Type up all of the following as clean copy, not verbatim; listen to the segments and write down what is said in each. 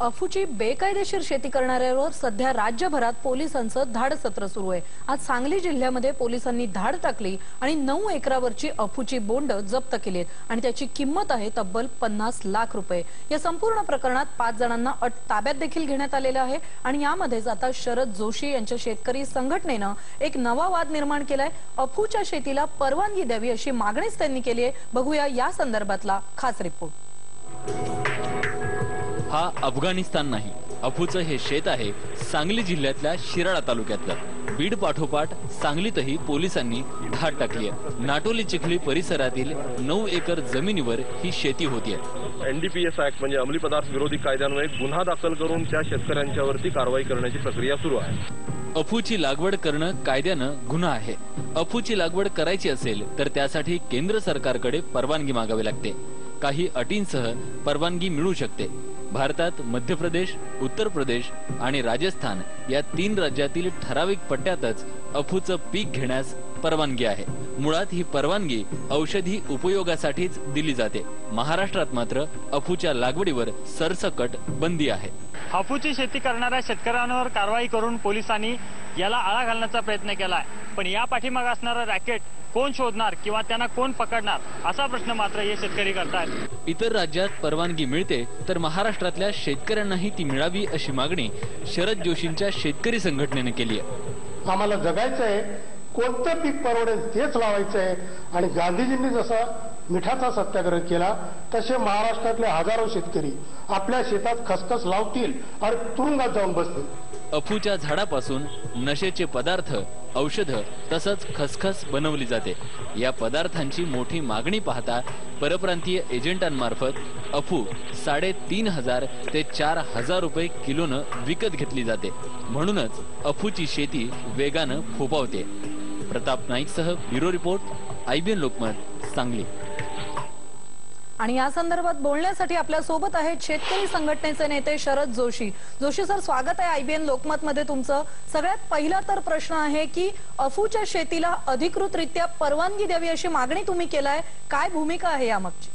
अफूची बेकायदेशीर शेती करणाऱ्यांवर सध्या राज्यभरात पोलिसांचं धाड सत्र सुरू आहे। आज सांगली जिल्ह्यामध्ये पोलिसांनी धाड टाकली आणि 9 एकरावरची अफूची बोंड जप्त केलीत आणि त्याची किंमत आहे तब्बल 50 लाख रुपये। या संपूर्ण प्रकरणात 5 जणांना ताब्यात देखील घेण्यात आलेलं आहे आणि यामध्येच आता शरद जोशी यांच्या शेतकरी संघटनेनं एक नवा वाद निर्माण केलाय। अफूच्या शेतीला परवानगी द्यावी अशी मागणीच त्यांनी केली आहे। बघूया या संदर्भातला खास रिपोर्ट। हा अफगाणिस्तान नाही, अफूचं हे शेत आहे सांगली जिल्ह्यातल्या शिराळा तालुक्यातलं। बीड पाठोपाठ सांगलीतही पोलिसांनी धाड टाकली आहे। नाटोली चिखली परिसरातील 9 एकर जमिनीवर ही शेती होतीये। एनडीपीएस ऍक्ट म्हणजे अंमली पदार्थ विरोधी कायद्यान्वये गुन्हा दाखल करून त्या शेतकऱ्यांच्यावरती कारवाई करण्याची प्रक्रिया सुरू आहे। अफूची लागवड करणं कायद्यानं गुन्हा आहे। अफूची लागवड करायची असेल तर त्यासाठी केंद्र सरकारकडे परवानगी मागावी लागते। काही अटींसह परवानगी मिळू शकते। भारतात मध्य प्रदेश, उत्तर प्रदेश आणि राजस्थान या 3 राज्यातील ठराविक पट्ट्यातच अफूचं पीक घेण्यास परवानगी आहे। मुळात ही परवानगी औषधी उपयोगासाठीच दिली जाते। महाराष्ट्रात मात्र अफूच्या लागवडीवर सरसकट बंदी आहे। अफूची शेती करणाऱ्या शेतकऱ्यांवर कारवाई करून पोलिसांनी याला आळा घालण्याचा प्रयत्न केलाय, पण या पाठीमागे असणारा रॅकेट कोण शोधणार किंवा त्यांना कोण पकडणार असा प्रश्न मात्र हे शेतकरी करतात। इतर राज्यात परवानगी मिळते तर महाराष्ट्रातल्या शेतकऱ्यांनाही ती मिळावी अशी मागणी शरद जोशींच्या शेतकरी संघटनेने केली आहे। आम्हाला जगायचंय, कोणतं पीक परवडेल तेच लावायचंय आणि गांधीजींनी जसा मिठाचा सत्याग्रह केला तसे महाराष्ट्रातले हजारो शेतकरी आपल्या शेतात खसखस लावतील आणि तुरुंगात जाऊन बसतील। अफूच्या झाडापासून नशेचे पदार्थ, औषधं तसंच खसखस बनवली जाते। या पदार्थांची मोठी मागणी पाहता परप्रांतीय एजंटांमार्फत अफू 3,500 ते 4,000 रुपये किलोनं विकत घेतली जाते। म्हणूनच अफूची शेती वेगानं फोपावते। प्रताप नाईकसह bureau report, IBN Lokmat, Sangli. आणि या संदर्भात बोलण्यासाठी आपल्या सोबत आहेत शेतकरी संघटनेचे नेते शरद जोशी। जोशी सर, स्वागत आहे IBN लोकमत मध्ये तुमचं। सगळ्यात पहिला तर प्रश्न आहे की अफूच्या शेतीला अधिकृतरित्या परवानगी द्यावी अशी मागणी तुम्ही केलाय, काय भूमिका आहे यामागची?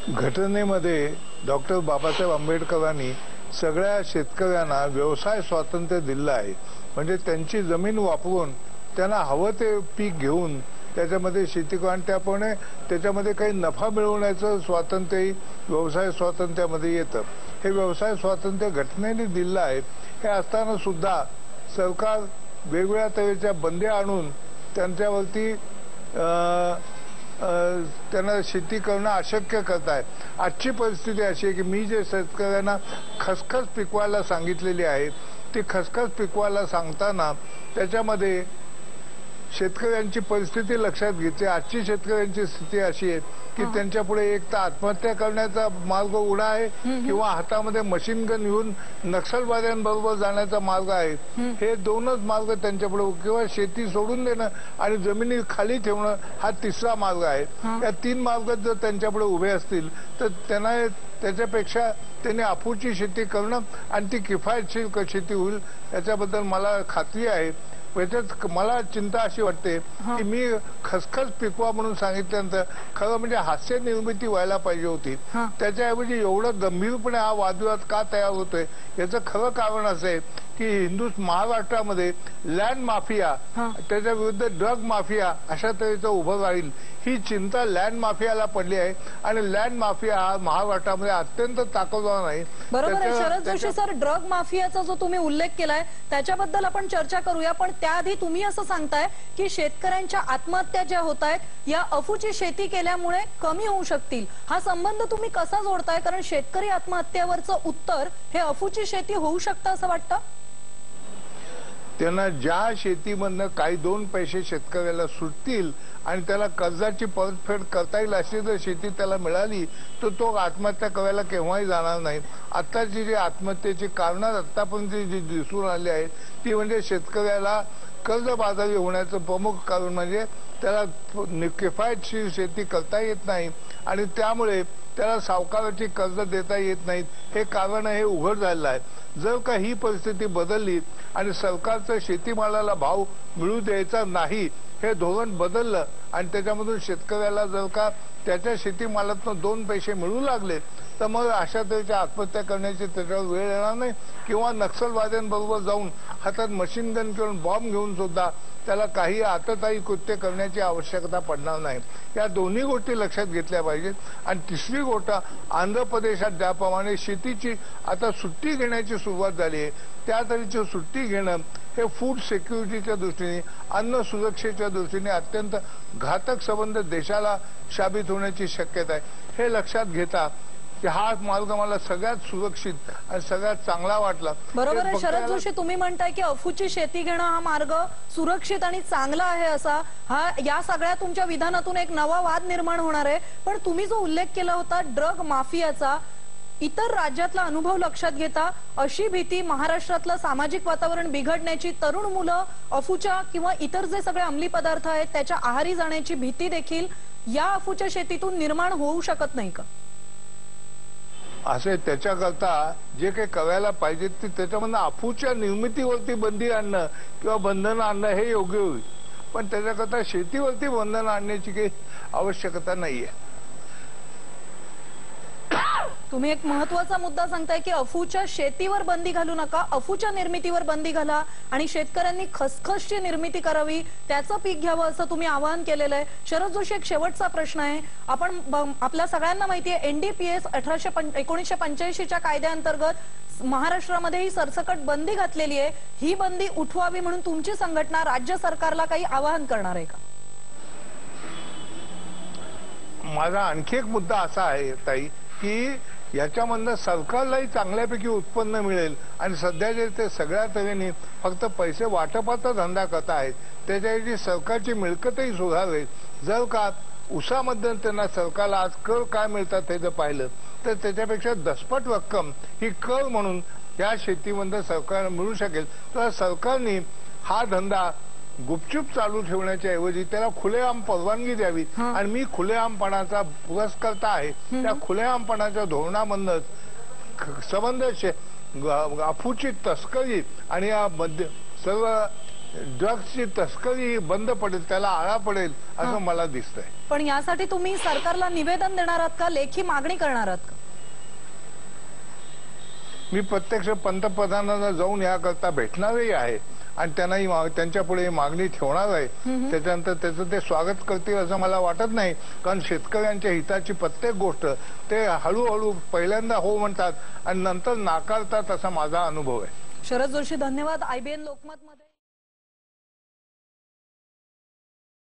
घटनेमध्ये डॉक्टर बाबासाहेब आंबेडकरांनी सगळ्या शेतकऱ्यांना व्यवसाय स्वातंत्र्य दिलं आहे। म्हणजे त्यांची जमीन वापरून त्यांना हवं ते पीक घेऊन त्याच्यामध्ये शेती करून त्याच्यामध्ये काही नफा मिळवण्याचं स्वातंत्र्य व्यवसाय स्वातंत्र्यामध्ये येतं। हे व्यवसाय स्वातंत्र्य घटनेने दिलं आहे। हे असताना सुद्धा सरकार वेगवेगळ्या तऱ्हेच्या बंदी आणून त्यांच्यावरती त्यांना शेती करणं अशक्य करत आहे। आजची परिस्थिती अशी आहे की मी जे शेतकऱ्यांना खसखस पिकवायला सांगितलेली आहे ती खसखस पिकवायला सांगताना त्याच्यामध्ये शेतकऱ्यांची परिस्थिती लक्षात घेते। आजची शेतकऱ्यांची स्थिती अशी आहे की त्यांच्या पुढे एक तर आत्महत्या करण्याचा मार्ग उघडा आहे किंवा हातामध्ये मशीन गन घेऊन नक्षलवाद्यांबरोबर जाण्याचा मार्ग आहे। हे दोनच मार्ग त्यांच्यापुढे, किंवा शेती सोडून देणं आणि जमिनी खाली ठेवणं हा तिसरा मार्ग आहे। या 3 मार्ग जर त्यांच्यापुढे उभे असतील तर त्यांना त्याच्यापेक्षा त्यांनी अफूची शेती करणं आणि ती किफायतशीर शेती होईल याच्याबद्दल मला खात्री आहे। याच्यात मला चिंता अशी वाटते की मी खसखस पिकवा म्हणून सांगितल्यानंतर खरं म्हणजे हास्य निर्मिती व्हायला पाहिजे होती। त्याच्याऐवजी एवढं गंभीरपणे हा वादविवाद का तयार होतोय याचं खरं कारण असं आहे की महाराष्ट्रामध्ये लँड माफिया, त्याच्या विरुद्ध ड्रग माफिया अशा तऱ्हेचं उभं राहील ही चिंता लँड माफियाला पडली आहे आणि लँड माफिया हा महाराष्ट्रामध्ये अत्यंत ताकदवान आहे। बरोबर आहे शरद जोशी सर, ड्रग माफियाचा जो तुम्ही उल्लेख केलाय त्याच्याबद्दल आपण चर्चा करूया, पण त्याआधी तुम्ही असं सांगताय की शेतकऱ्यांच्या आत्महत्या ज्या होत आहेत या अफूची शेती केल्यामुळे कमी होऊ शकतील। हा संबंध तुम्ही कसा जोडताय? कारण शेतकरी आत्महत्यावरचं उत्तर हे अफूची शेती होऊ शकतं असं वाटतं? त्यांना ज्या शेतीमधनं काही 2 पैसे शेतकऱ्याला सुटतील आणि त्याला कर्जाची परतफेड करता येईल अशी जर शेती त्याला मिळाली तर तो आत्महत्या करायला केव्हाही जाणार नाही। आताची जी आत्महत्येची कारणं आतापर्यंत जी दिसून आली आहेत ती म्हणजे शेतकऱ्याला कर्जबाजारी होण्याचं प्रमुख कारण म्हणजे त्याला किफायतशीर शेती करता येत नाही आणि त्यामुळे त्याला सावकाराची कर्ज देता येत नाहीत। हे कारण हे उघड झालेलं आहे। जर का ही परिस्थिती बदलली आणि सरकारचा शेतीमालाला भाव मिळू द्यायचा नाही हे धोरण बदललं आणि त्याच्यामधून शेतकऱ्याला जर का त्याच्या शेतीमालातून 2 पैसे मिळू लागले तर मग अशा तऱ्हेच्या आत्महत्या करण्याची त्याच्यावर वेळ येणार नाही, किंवा नक्षलवाद्यांबरोबर जाऊन हातात मशीन गन किंवा बॉम्ब घेऊन सुद्धा त्याला काही आततायी कृत्य करण्याची आवश्यकता पडणार नाही. या दोन्ही गोष्टी लक्षात घेतल्या पाहिजेत. आणि तिसरी गोष्ट, आंध्र प्रदेशात ज्याप्रमाणे शेतीची आता सुट्टी घेण्याची सुरुवात झाली आहे, त्या तऱ्हेची सुट्टी घेणं हे फूड सिक्युरिटीच्या दृष्टीने, अन्न सुरक्षेच्या दृष्टीने अत्यंत घातक संबंध देशाला साबित होण्याची शक्यता आहे. हे लक्षात घेता की हा मार्ग मला सगळ्यात सुरक्षित आणि सगळ्यात चांगला वाटला. बरोबर आहे शरद जोशी, तुम्ही म्हणताय की अफूची शेती घेणं हा मार्ग सुरक्षित आणि चांगला आहे असा, हा या सगळ्या तुमच्या विधानातून एक नवा वाद निर्माण होणार आहे. पण तुम्ही जो उल्लेख केला होता ड्रग माफियाचा, इतर राज्यातला अनुभव लक्षात घेता अशी भीती महाराष्ट्रातलं सामाजिक वातावरण बिघडण्याची, तरुण मुलं अफूच्या किंवा इतर जे सगळे अंमली पदार्थ आहेत त्याच्या आहारी जाण्याची भीती देखील या अफूच्या शेतीतून निर्माण होऊ शकत नाही का? असे त्याच्याकरता जे काही करायला पाहिजे ते त्याच्यामधनं अफूच्या निर्मितीवरती बंदी आणणं किंवा बंधनं आणणं हे योग्य होईल, पण त्याच्याकरता शेतीवरती बंधनं आणण्याची काही आवश्यकता नाहीये. तुम्ही एक महत्वाचा मुद्दा सांगताय की अफूच्या शेतीवर बंदी घालू नका, अफूच्या निर्मितीवर बंदी घाला आणि शेतकऱ्यांनी खसखसची निर्मिती करावी, त्याचं पीक घ्यावं असं तुम्ही आवाहन केलेलं आहे. शरद जोशी, एक शेवटचा प्रश्न आहे. आपण आपल्या सगळ्यांना माहिती आहे NDPS 1985च्या कायद्याअंतर्गत महाराष्ट्रामध्ये ही सरसकट बंदी घातलेली आहे. ही बंदी उठवावी म्हणून तुमची संघटना राज्य सरकारला काही आवाहन करणार आहे का? माझा आणखी एक मुद्दा असा आहे ताई की याच्यामधनं सरकारलाही चांगल्यापैकी उत्पन्न मिळेल आणि सध्या जे ते सगळ्या तऱ्हेने फक्त पैसे वाटपाचा धंदा करत आहेत त्याच्याऐवजी सरकारची मिळकतही सुधारेल. जर का ऊसामध्ये त्यांना सरकारला आज कर काय मिळतात हे जर पाहिलं तर त्याच्यापेक्षा दसपट रक्कम ही कर म्हणून या शेतीमध्ये सरकारला मिळू शकेल. तर सरकारने हा धंदा गुपचूप चालू ठेवण्याच्या ऐवजी त्याला खुलेआम परवानगी द्यावी. आणि मी खुलेआमपणाचा पुरस्कर्ता आहे. त्या खुलेआमपणाच्या धोरणामधूनच संबंध अफूची तस्करी आणि या सर्व ड्रग्सची तस्करी बंद पडेल, त्याला आळा पडेल असं मला दिसतंय. पण यासाठी तुम्ही सरकारला निवेदन देणार आहात का, लेखी मागणी करणार आहात का? मी प्रत्यक्ष पंतप्रधानांना जाऊन याकरता भेटणारही आहे आणि त्यांनाही त्यांच्या पुढे मागणी ठेवणार आहे. त्याच्यानंतर त्याचं ते स्वागत करतील असं मला वाटत नाही, कारण शेतकऱ्यांच्या हिताची प्रत्येक गोष्ट ते हळूहळू पहिल्यांदा हो म्हणतात आणि नंतर नाकारतात असा माझा अनुभव आहे. शरद जोशी, धन्यवाद. IBN लोकमत मध्ये